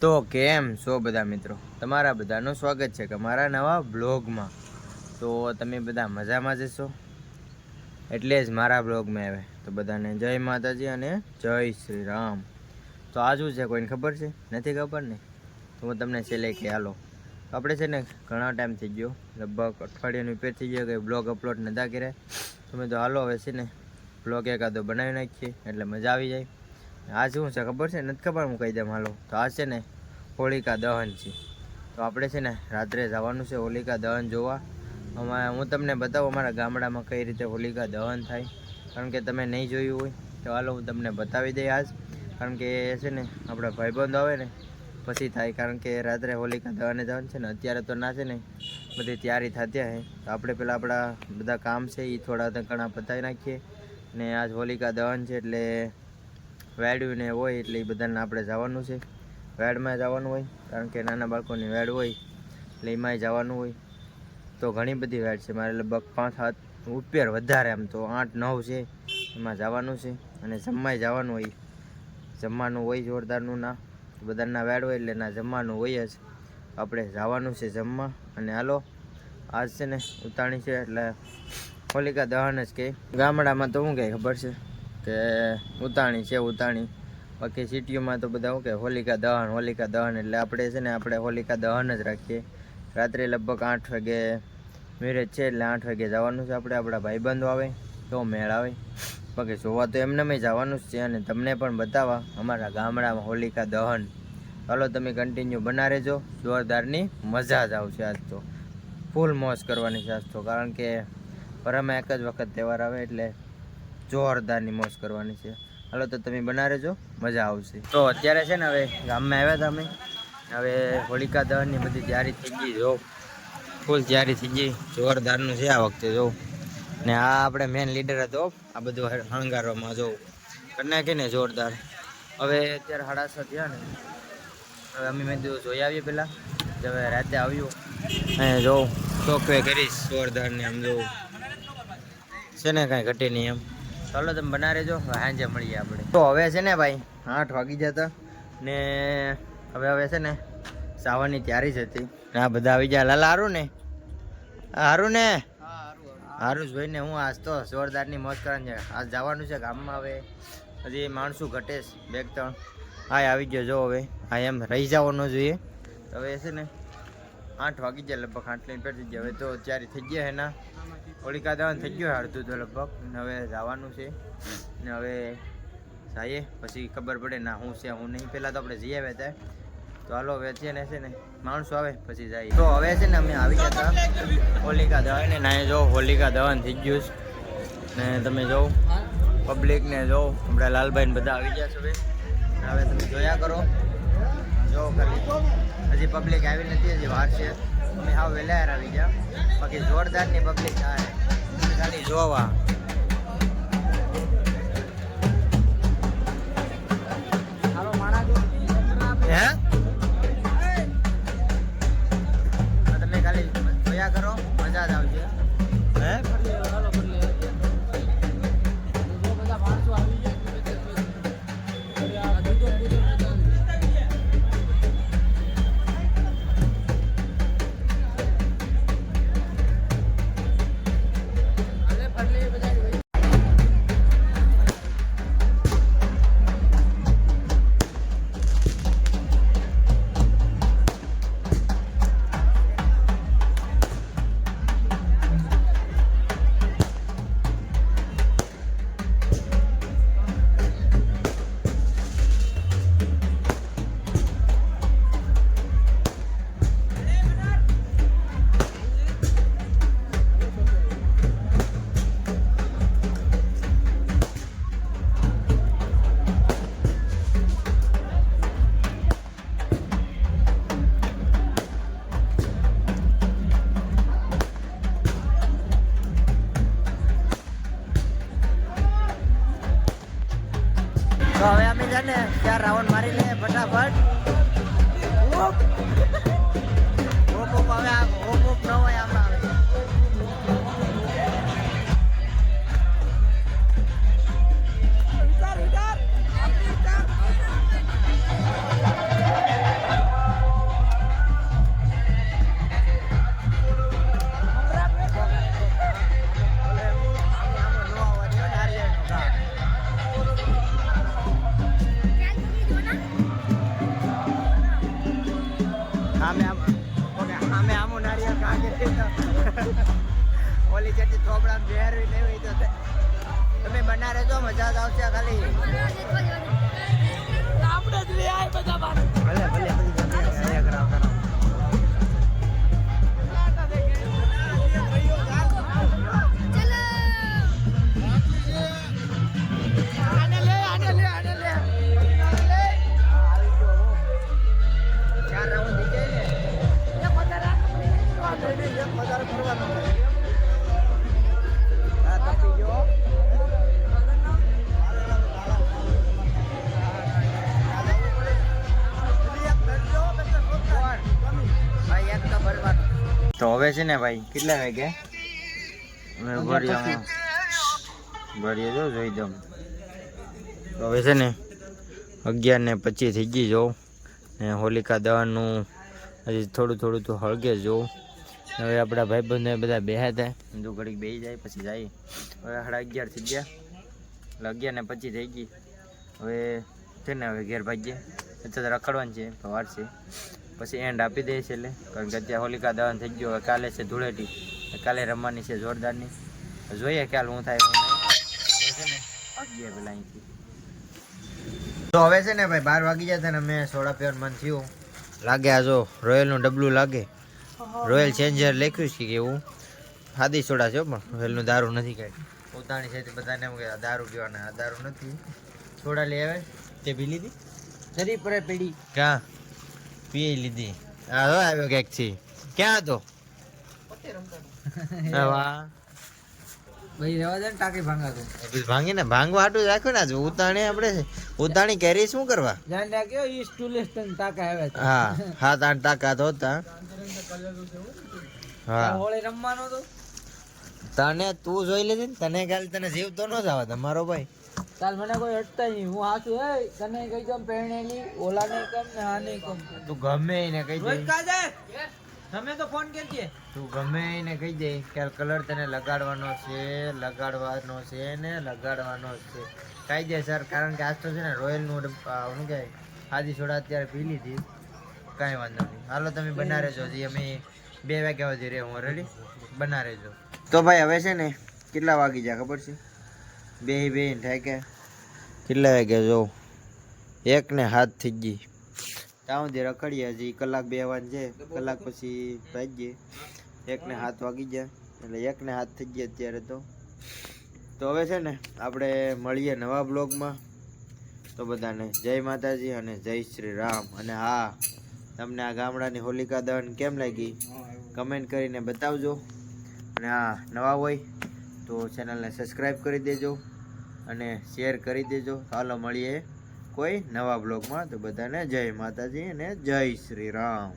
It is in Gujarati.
તો કેમ છો બધા મિત્રો, તમારા બધાનું સ્વાગત છે કે મારા નવા બ્લોગમાં. તો તમે બધા મજામાં જશો એટલે જ મારા બ્લોગમાં આવે. તો બધાને જય માતાજી અને જય શ્રી રામ. તો આ શું છે કોઈને ખબર છે? નથી ખબર ને? તો હું તમને છેલ્લે કે હાલો આપણે છે ને ઘણા ટાઈમ થઈ ગયો, લગભગ અઠવાડિયાનું ઉપર થઈ ગયો કે બ્લોગ અપલોડ નતા કર્યા. તમે તો હાલો હવે છે ને બ્લોગ એકાદો બનાવી નાખીએ એટલે મજા આવી જાય. આ શું છે ખબર છે? નથી ખબર, હું કહી દઉં હાલો. તો આ છે ને હોલિકા દહન છે. તો આપણે છે ને રાત્રે જવાનું છે હોલિકા દહન જોવા. હું તમને બતાવું અમારા ગામડામાં કઈ રીતે હોલિકા દહન થાય, કારણ કે તમે નહીં જોયું હોય તો હાલો હું તમને બતાવી દઈ આજ. કારણ કે છે ને આપણા ભાઈબંધ આવે ને પછી થાય, કારણ કે રાત્રે હોલિકા દહન જવાનું છે ને. અત્યારે તો ના છે ને બધી તૈયારી થતી હે, તો આપણે પેલા આપણા બધા કામ છે એ થોડા ઘણા પતાવી નાખીએ. ને આજ હોલિકા દહન છે એટલે વેડ્યું ને હોય એટલે એ બધાને આપણે જવાનું છે. વેડમાં જવાનું હોય, કારણ કે નાના બાળકોની વેડ હોય એટલે એમાંય જવાનું હોય. તો ઘણી બધી વેડ છે, મારે લગભગ 5-7 ઉપર વધારે, આમ તો 8-9 છે. એમાં જવાનું છે અને જમવાય જવાનું હોય. જમવાનું હોય જોરદારનું, ના બધાના વેડ હોય એટલે ના જમવાનું હોય જ. આપણે જવાનું છે જમવા. અને હાલો આજ છે ને ઉતાણી છે એટલે હોલિકા દહન જ કે. ગામડામાં તો શું કહે ખબર છે કે ઉતાણી છે ઉતાણી, બાકી સિટીઓમાં તો બધા શું કહે હોલિકા દહન. એટલે આપણે છે ને આપણે હોલિકા દહન જ રાખીએ. રાત્રે લગભગ 8 વાગે મેરેજ છે એટલે 8 વાગે જવાનું છે. આપણે આપણા ભાઈબંધો આવે તો મેળ આવે, બાકી જોવા તો એમને જવાનું જ છે અને તમને પણ બતાવવા અમારા ગામડામાં હોલિકા દહન. ચાલો તમે કન્ટિન્યુ બના રહેજો, જોરદારની મજા જ આવશે. આજ તો ફૂલ મોજ કરવાની છે આજ તો, કારણ કે પરમે એક જ વખત તહેવાર આવે એટલે જોરદારની મોજ કરવાની છે. હાલો તો તમે બના રહેજો, મજા આવશે. તો અત્યારે છે ને હવે ગામમાં આવ્યા હતા અમે. હવે હોલિકા દહનની બધી તૈયારી થઈ ગઈ, જો ફૂલ તૈયારી થઈ ગઈ, જોરદારનું છે આ વખતે જો. ને આ આપણે મેન લીડર હતો આ બધું હણગારવામાં, જો કરી નાખીને જોરદાર. હવે અત્યારે 7:30 થયા ને, હવે અમે મેં જોઈ આવીએ પહેલાં. હવે રાતે આવ્યું અને જોઉં શોખવે કરીશ જોરદારને, આમ જોઉં છે ને કાંઈ ઘટે નહીં એમ. ચાલો તમે બના રહેજો, સાંજે મળીએ આપણે. તો હવે છે ને ભાઈ 8 વાગી જતા ને હવે છે ને સાવનની તૈયારી જ હતી ને આ બધા આવી ગયા. લાલા હારું ને? હારું ને? હારું જ ભાઈ ને. હું આજ તો જોરદારની મોજ કરવાની છે. આજ જવાનું છે ગામમાં. હવે હજી માણસો ઘટે છે 2-3. હા આવી ગયો જો. હવે હા એમ રહી જવાનો જોઈએ. હવે છે ને 8 વાગી ગયા, લગભગ 8 લઈને પેટી ગયા. હવે તો તૈયારી થઈ ગયા હે ના, હોલિકા દહન થઈ ગયું અડધું તો લગભગ. હવે જવાનું છે ને હવે જઈએ પછી ખબર પડે ના હું છે હું નહીં. પહેલાં તો આપણે જઈ આવ્યા હતા. તો હાલો હવે છે ને માણસો આવે પછી જાય. તો હવે છે ને અમે આવી ગયા હતા હોલિકા દહન ને ના જો હોલિકા દહન થઈ ગયું ને તમે જો પબ્લિક ને જો આપણા લાલભાઈ બધા આવી ગયા છે. હવે તમે જોયા કરો, જો ખાલી હજી પબ્લિક આવી નથી, હજી વાર છે. અમે હાવ વહેલા આવી ગયા, બાકી જોરદારની પબ્લિક આવે ખાલી જોવા. હે તમે ખાલી જોયા કરો, મજા જ આવશે. હે તો હવે અમે છે ને 4 રાઉન્ડ મારી લઈએ ફટાફટ. હવે આ ઓપ ન હોય આમાં આવે. આમે આમો નારિયેળ કાંગે ઓલી જેટલી થોબડા બેહરવી લેવી તો તમે બના રહેજો, મજા જ આવશે ખાલી. આપણે જ લઈ આય બધા બાર. ભલે ભલે ભલે કરાવ. તો હવે છે ને ભાઈ કેટલા વાગે ભરીએ જો જોઈ દઉં. તો હવે છે ને 11:25 થઈ ગઈ જો. ને હોલિકા દહનનું હજી થોડું થોડું તો હળગે જો. હવે આપણા ભાઈબંધો બધા બેહ્યા હતા, જો ઘડીક બેસી જાય પછી જાય. હવે 11:30 થઈ ગયા, એટલે 11:25 થઈ ગઈ. હવે છે ને હવે ઘેર ભાગીએ. અત્યારે રખડવાનું છે, વાર છે, પછી એન્ડ આપી દે છે. એટલે કારણ કે અત્યારે હોલિકા દહન થઈ ગયો. હવે કાલે છે ધૂળેટી, કાલે રમવાની છે જોરદારની. જોઈએ ખ્યાલ હું થાય હું નહીં. ભાગીએ પેલા અહીંથી. તો હવે છે ને ભાઈ 12 વાગી જતા ને મેં સોડા પીવાનું મન થયું. લાગે આ જો રોયલનું ડબલું લાગે, રોયલ ચેન્જર લખ્યું છે કે એવું. સાદી સોડા છે પણ રોયલનું દારૂ નથી કાંઈ. પોતાની છે બધાને એમ કે દારૂ પીવાના, આ દારૂ નથી. સોડા લઈ આવે તે પી લીધી, જરી પરે પીડી ક્યાં પી લીધી. હા હવે આવ્યો ક્યાંક છે, ક્યાં હતો? વાહ ભાઈ રેવા દે ને, ટાંકી ભાંગાતો ભાંગી ને ભાંગવા હાટું રાખ્યું ને. ઉતાણી આપણે ઉતાણી કેરી શું કરવા ધ્યાન રાખ્યો. ઈસ્ટ ટુ લેસ્ટ ટાંકા આવે. હા 7-8 ટાંકા તો હતા. હા હોળી રમવાનો તો તને તું જોઈ લેજે ને. તને કાલ તને જીવ તો ન જવા તમારો ભાઈ. ચાલ મને કોઈ હટતા નહીં, હું હાચું. એ તને કઈ કમ પહેણેલી ઓલા નહીં કમ ને આ નહીં કમ. તું ગમે એને કહી દે, તમે તો ફોન કરજે. તું ગમે એને કહી દે કે કલર તને લગાડવાનો છે, લગાડવાનો છે ને લગાડવાનો છે કાયદેસર. કારણ કે આજ તો છે ને રોયલનું શું કહે આદિ સોડા અત્યારે પી લીધી. કાંઈ વાંધો નહીં, હાલો તમે બના રહેજો. હજી અમે 2 વાગ્યા સુધી રહે, હું રેડી બના રહેજો. તો ભાઈ હવે છે ને કેટલા વાગી જાય ખબર છે? 2 થાય કે કેટલા વાગ્યા જો 1:07 થઈ ગઈ. ત્યાં સુધી રખડીએ, હજી 1-2 વાર છે. કલાક પછી ભાગીએ. 1:07 વાગી ગયા, એટલે 1:07 થઈ ગયા અત્યારે. તો હવે છે ને આપણે મળીએ નવા બ્લોગમાં. તો બધાને જય માતાજી અને જય શ્રી રામ. અને હા, તમને આ ગામડાની હોલિકા દહન કેમ લાગી કમેન્ટ કરીને બતાવજો. અને હા, નવા હોય તો ચેનલને સબસ્ક્રાઈબ કરી દેજો અને શેર કરી દેજો. હાલો મળીએ કોઈ નવા બ્લોગમાં. તો બધાને જય માતાજી અને જય શ્રી રામ.